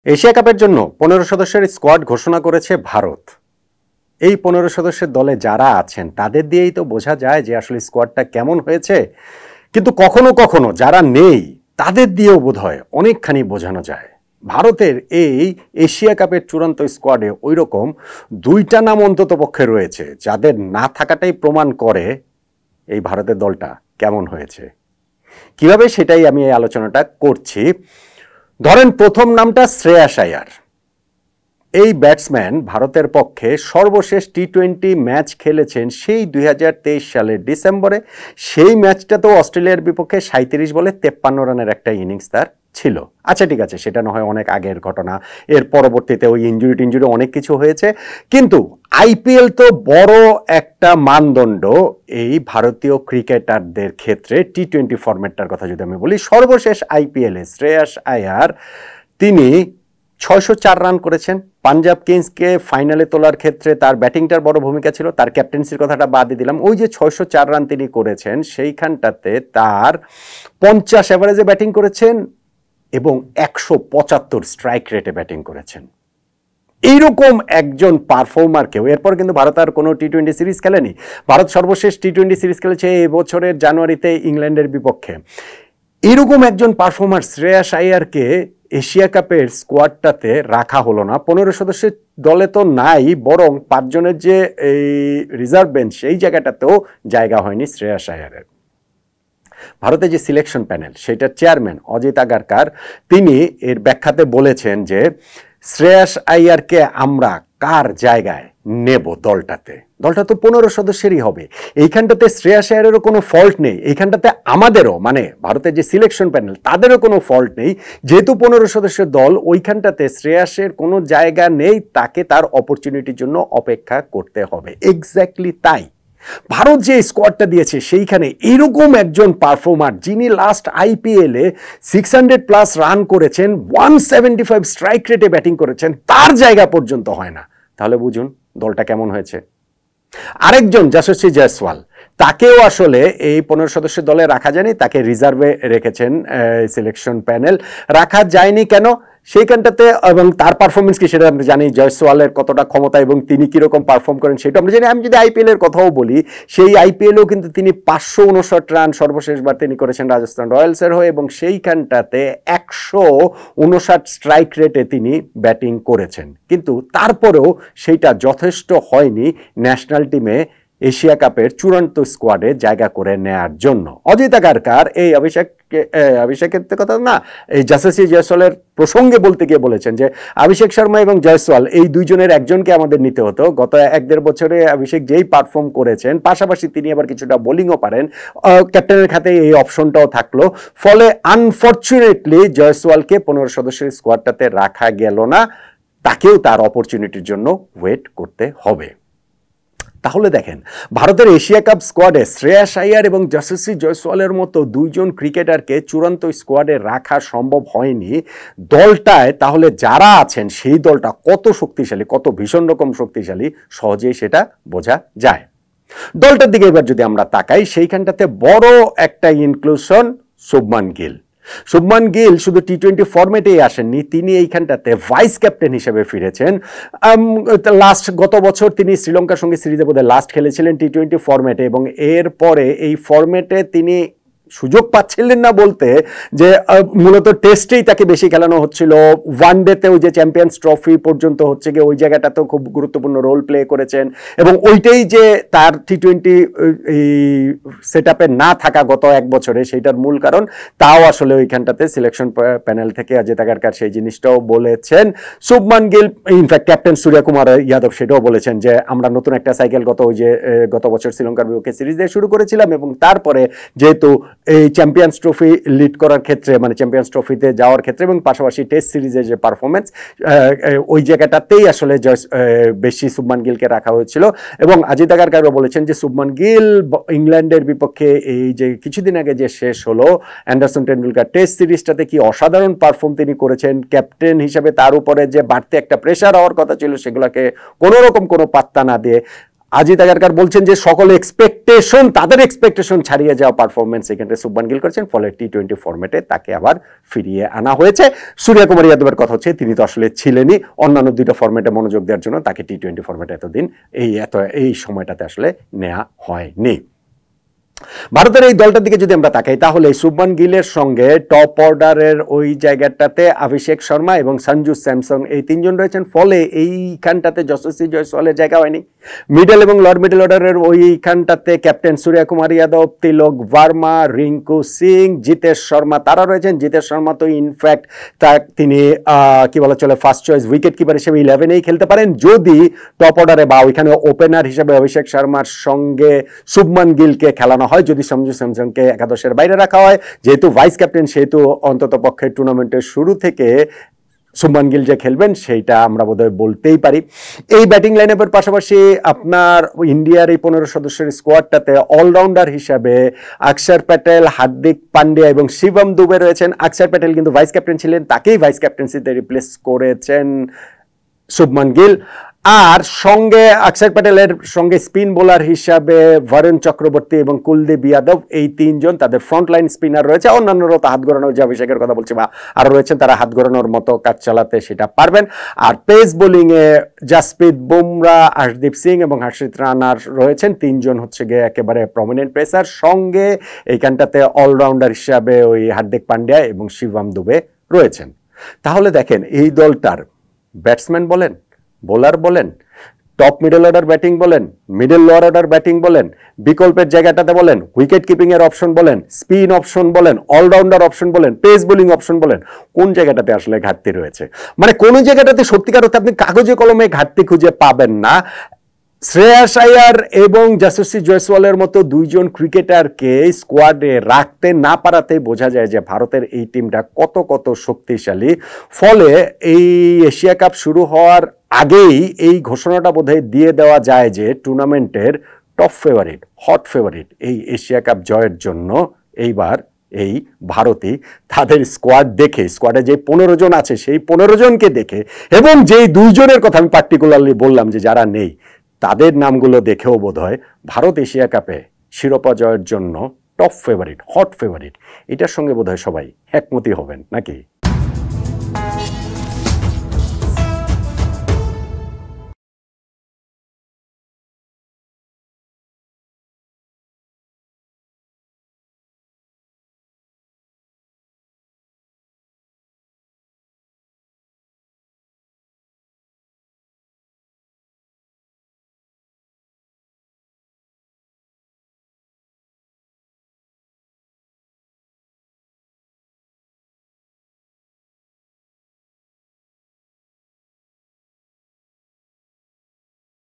Asia কাপের জন্য ১৫ সদস্যের স্কোয়াড ঘোষণা করেছে ভারত। এই ১৫ সদস্যের দলে যারা আছেন তাদের দিয়েই তো বোঝা যায় যে আসলে স্কোয়াডটা কেমন হয়েছে, কিন্তু কখনো কখনো যারা নেই তাদের দিয়েও বোধহয় অনেকখানি বোঝানো যায়। ভারতের এই এশিয়া কাপের চূড়ান্ত স্কোয়াডে ওই রকম দুইটা নাম অন্তত পক্ষে রয়েছে যাদের না থাকাটাই প্রমাণ করে এই ভারতের দলটা কেমন হয়েছে। কিভাবে সেটাই আমি এই আলোচনাটা করছি। ধরেন প্রথম নামটা শ্রেয়াস আয়ার। এই ব্যাটসম্যান ভারতের পক্ষে সর্বশেষ টি-20 ম্যাচ খেলেছেন সেই ২০২৩ সালের ডিসেম্বরে। সেই ম্যাচটাতেও অস্ট্রেলিয়ার বিপক্ষে ৩৭ বলে ৫৩ রানের একটা ইনিংস তার ছিল। আচ্ছা ঠিক আছে, সেটা না হয় অনেক আগের ঘটনা, এর পরবর্তীতে ওই ইনজুরি অনেক কিছু হয়েছে, কিন্তু আইপিএল তো বড় একটা মানদণ্ড এই ভারতীয় ক্রিকেটারদের ক্ষেত্রে। টি-20 ফরম্যাটটার কথা যদি আমি বলি, সর্বশেষ আইপিএলে শ্রেয়াস আয়ার তিনি ৬০৪ রান করেছেন। পাঞ্জাব কিংসকে ফাইনালে তোলার ক্ষেত্রে তার ব্যাটিংটার বড় ভূমিকা ছিল, তার ক্যাপ্টেন্সির কথাটা বাদই দিলাম। ওই যে ৬০৪ রান তিনি করেছেন সেইখানটাতে তার ৫০ অ্যাভারেজে ব্যাটিং করেছেন এবং ১৭৫ স্ট্রাইক রেটে ব্যাটিং করেছেন। এইরকম একজন পারফর্মারকেও, এরপর কিন্তু ভারত আর কোনো টি-20 সিরিজ খেলেনি। ভারত সর্বশেষ টি-20 সিরিজ খেলেছে এবছরের জানুয়ারিতে ইংল্যান্ডের বিপক্ষে। এরকম একজন পারফর্মার শ্রেয়াস আয়ারকে এশিয়া কাপের স্কোয়াডটাতে রাখা হলো না। ১৫ সদস্যের দলে তো নাই, বরং ৫ জনের যে এই রিজার্ভ বেঞ্চ সেই জায়গাটাতেও জায়গা হয়নি শ্রেয়াস আয়ারের। ভারতের যে সিলেকশন প্যানেল সেটার চেয়ারম্যান অজিত আগারকার তিনি এর ব্যাখ্যাতে বলেছেন যে শ্রেয়াস আয়ারকে আমরা কার জায়গায় নেব দলটাতে, দলটা তো ১৫ সদস্যেরই হবে। এইখানটাতে শ্রেয়াস আয়ারেরও কোনো ফল্ট নেই, এইখানটাতে আমাদেরও মানে ভারতের যে সিলেকশন প্যানেল তাদেরও কোনো ফল্ট নেই। যেহেতু ১৫ সদস্যের দল, ওইখানটাতে শ্রেয়াসের কোনো জায়গা নেই, তাকে তার অপরচুনিটির জন্য অপেক্ষা করতে হবে। এক্স্যাক্টলি তাই ভারত যে স্কোয়াডটা দিয়েছে সেইখানে এরকম একজন পারফর্মার যিনি লাস্ট আইপিএলে 600+ রান করেছেন, 175 স্ট্রাইক রেটে ব্যাটিং করেছেন, তার জায়গা পর্যন্ত হয় না। তাহলে বুঝুন দলটা কেমন হয়েছে। আরেকজন যশস্বী জয়সওয়াল, তাকেও আসলে এই ১৫ সদস্যের দলে রাখা যায়নি, তাকে রিজার্ভে রেখেছেন সিলেকশন প্যানেল। রাখা যায়নি কেন সেইখানটাতে, এবং তার পারফরমেন্স কি সেটা আমরা জানি, জয়সওয়ালের কতটা ক্ষমতা এবং তিনি কিরকম পারফর্ম করেন সেটা আমরা জানি। আমি যদি আইপিএল এর কথাও বলি, সেই আইপিএলেও কিন্তু তিনি ৫৫৯ রান সর্বশেষবার তিনি করেছেন রাজস্থান রয়্যালসের হয়ে, এবং সেইখানটাতে ১৫৯ স্ট্রাইক রেটে তিনি ব্যাটিং করেছেন। কিন্তু তারপরেও সেইটা যথেষ্ট হয়নি ন্যাশনাল টিমে এশিয়া কাপের চূড়ান্ত স্কোয়াডে জায়গা করে নেয়ার জন্য। অজিত আগারকার এই অভিষেকের কথা না, এই যশস্বী জয়সওয়ালের প্রসঙ্গে বলতে গিয়ে বলেছেন যে অভিষেক শর্মা এবং জয়সওয়াল এই দুইজনের একজনকে আমাদের নিতে হতো। গত ১-১.৫ বছরে অভিষেক যেই পারফর্ম করেছেন, পাশাপাশি তিনি আবার কিছুটা বোলিংও পারেন, ক্যাপ্টেনের খাতে এই অপশনটাও থাকলো। ফলে আনফরচুনেটলি জয়সওয়ালকে ১৫ সদস্যের স্কোয়াডটাতে রাখা গেল না, তাকেও তার অপরচুনিটির জন্য ওয়েট করতে হবে। তাহলে দেখেন ভারতের এশিয়া কাপ স্কোয়াডে শ্রেয়াস আয়ার এবং যশস্বী জয়সওয়ালের মতো দুইজন ক্রিকেটারকে চূড়ান্ত স্কোয়াডে রাখা সম্ভব হয়নি। দলটায় তাহলে যারা আছেন সেই দলটা কত শক্তিশালী, কত ভীষণ রকম শক্তিশালী, সহজেই সেটা বোঝা যায়। দলটার দিকে এবার যদি আমরা তাকাই, সেইখানটাতে বড় একটা ইনক্লুশন শুভমান গিল। শুভমান গিল শুধু টি-20 ফরম্যাটেই আসেননি, তিনি এইখানটাতে ভাইস ক্যাপ্টেন হিসেবে ফিরেছেন। গত বছর তিনি শ্রীলঙ্কার সঙ্গে সিরিজে বোধহয় লাস্ট খেলেছিলেন টি-20 ফরম্যাটে, এবং এরপরে এই ফরম্যাটে তিনি সুযোগ পাচ্ছিলেন না বলতে যে মূলত টেস্টেই তাকে বেশি খেলানো হচ্ছিল। ওয়ানডেতেও যে চ্যাম্পিয়ন্স ট্রফি পর্যন্ত হচ্ছে গিয়ে ওই জায়গাটাতেও খুব গুরুত্বপূর্ণ রোল প্লে করেছেন, এবং ওইটাই যে তার টি-20 সেটআপে না থাকা গত ১ বছরে সেইটার মূল কারণ, তাও আসলে ওইখানটাতে সিলেকশন প্যানেল থেকে অজিত আগারকার সেই জিনিসটাও বলেছেন। শুভমান গিল, ইনফ্যাক্ট ক্যাপ্টেন সূর্যকুমার যাদব সেটাও বলেছেন যে আমরা নতুন একটা সাইকেল গত বছর শ্রীলঙ্কার বিপক্ষে সিরিজ দিয়ে শুরু করেছিলাম, এবং তারপরে যেহেতু এই চ্যাম্পিয়ন্স ট্রফি লিড করার ক্ষেত্রে, মানে চ্যাম্পিয়ন্স ট্রফিতে যাওয়ার ক্ষেত্রে এবং পাশাপাশি টেস্ট সিরিজের যে পারফরমেন্স, ওই জায়গাটাতেই আসলে বেশি শুভমান গিলকে রাখা হয়েছিল। এবং অজিত আগারকারও বলেছেন যে শুভমান গিল ইংল্যান্ডের বিপক্ষে এই যে কিছুদিন আগে যে শেষ হলো অ্যান্ডারসন টেন্ডুলকার টেস্ট সিরিজটাতে কি অসাধারণ পারফর্ম তিনি করেছেন। ক্যাপ্টেন হিসেবে তার উপরে যে বাড়তি একটা প্রেশার হওয়ার কথা ছিল সেগুলোকে কোনো রকম কোনো পাত্তা না দিয়ে আজিত আগারকার বলছেন যে সকল এক্সপেকটেশন, তাদের এক্সপেকটেশন ছাড়িয়ে যাওয়া পারফরমেন্স এখানে শুভমান গিল করেছেন, ফলে টি-20 ফরম্যাটে তাকে আবার ফিরিয়ে আনা হয়েছে। সূর্যকুমার যাদবের কথা হচ্ছে তিনি তো আসলে ছিলেনই, অন্যান্য দুটো ফরম্যাটে মনোযোগ দেওয়ার জন্য তাকে টি-20 ফরম্যাটে এতদিন এই সময়টাতে আসলে নেওয়া হয়নি। ভারতের এই দলটার দিকে যদি আমরা তাকাই তাহলে শুভমান গিলের সঙ্গে টপ অর্ডারের ওই জায়গাটাতে অভিষেক শর্মা এবং সঞ্জু স্যামসং এই তিনজন রয়েছেন, ফলে এইখানটাতে যশস্বী জয়সওয়ালের জায়গা হয়নি। মিডল এবং লোয়ার মিডল অর্ডারের ওইখানটাতে ক্যাপ্টেন সূর্যকুমার যাদব, তিলক ভার্মা, রিঙ্কু সিং, জিতেশ শর্মা তারা রয়েছেন। জিতেশ শর্মা তো ইনফ্যাক্ট তিনি কি বলা চলে ফার্স্ট চয়েস উইকেট কিপার হিসেবে 11-এই খেলতে পারেন, যদি টপ অর্ডারে বা ওইখানে ওপেনার হিসেবে অভিষেক শর্মার সঙ্গে শুভমান গিলকে খেলানো হয়, যদি সঞ্জু স্যামসংকে একাদশের বাইরে রাখা হয়। যেহেতু ভাইস ক্যাপ্টেন সেহেতু অন্তত পক্ষে টুর্নামেন্টের শুরু থেকে শুভমান গিল যে খেলবেন সেইটা আমরা বোধহয় বলতেই পারি। এই ব্যাটিং লাইনআপের পাশাপাশি আপনার ইন্ডিয়ার এই 15 সদস্যের স্কোয়াডটাতে অলরাউন্ডার হিসাবে অক্ষর প্যাটেল, হার্দিক পান্ডিয়া এবং শিবম দুবে রয়েছেন। অক্ষর প্যাটেল কিন্তু ভাইস ক্যাপ্টেন ছিলেন, তাকেই ভাইস ক্যাপ্টেন্সিতে রিপ্লেস করেছেন শুভমান গিল। আর সঙ্গে অক্ষর প্যাটেলের সঙ্গে স্পিন বোলার হিসাবে বরুণ চক্রবর্তী এবং কুলদীপ যাদব, এই তিনজন তাদের ফ্রন্টলাইন স্পিনার রয়েছে। অন্যান্যরা তো হাত ঘোরানোর, যে অভিষেকের কথা বলছি বা আরো রয়েছেন, তারা হাত ঘোরানোর মতো কাজ চালাতে সেটা পারবেন। আর পেস বোলিংয়ে জাসপ্রীত বুমরা, হর্ষদীপ সিং এবং হর্ষিত রানার রয়েছেন, তিনজন হচ্ছে গিয়ে একেবারে প্রমিনেন্ট পেসার। সঙ্গে এইখানটাতে অলরাউন্ডার হিসাবে ওই হার্দিক পান্ডিয়া এবং শিবম দুবে রয়েছেন। তাহলে দেখেন এই দলটার ব্যাটসম্যান বলেন, বোলার বলেন, টপ মিডল অর্ডার ব্যাটিং বলেন, মিডল লোয়ার অর্ডার ব্যাটিং বলেন, বিকল্পের জায়গাটাতে বলেন, উইকেট কিপিং এর অপশন বলেন, স্পিন অপশন বলেন, অলরাউন্ডার অপশন বলেন, পেস বোলিং অপশন বলেন, কোন জায়গাটাতে আসলে ঘাটতি রয়েছে? মানে কোন জায়গাটাতে সত্যিকার অর্থে আপনি কাগজে কলমে ঘাটতি খুঁজে পাবেন না। শ্রেয়াস আয়ার এবং যশস্বী জয়সওয়ালের মতো দুইজন ক্রিকেটারকে স্কোয়াডে রাখতে না পারাতে বোঝা যায় যে ভারতের এই টিমটা কত কত শক্তিশালী। ফলে এই এশিয়া কাপ শুরু হওয়ার আগেই এই ঘোষণাটা বোধহয় দিয়ে দেওয়া যায় যে টুর্নামেন্টের টপ ফেভারিট, হট ফেভারিট এই এশিয়া কাপ জয়ের জন্য এইবার এই ভারতই তাদের স্কোয়াড দেখে, স্কোয়াডে যে 15 জন আছে সেই 15 জনকে দেখে, এবং যেই দুইজনের কথা আমি পার্টিকুলারলি বললাম যে যারা নেই, তাদের নামগুলো দেখেও বোধহয় ভারত এশিয়া কাপে শিরোপা জয়ের জন্য টপ ফেভারিট, হট ফেভারিট, এটার সঙ্গে বোধহয় সবাই একমতই হবেন নাকি?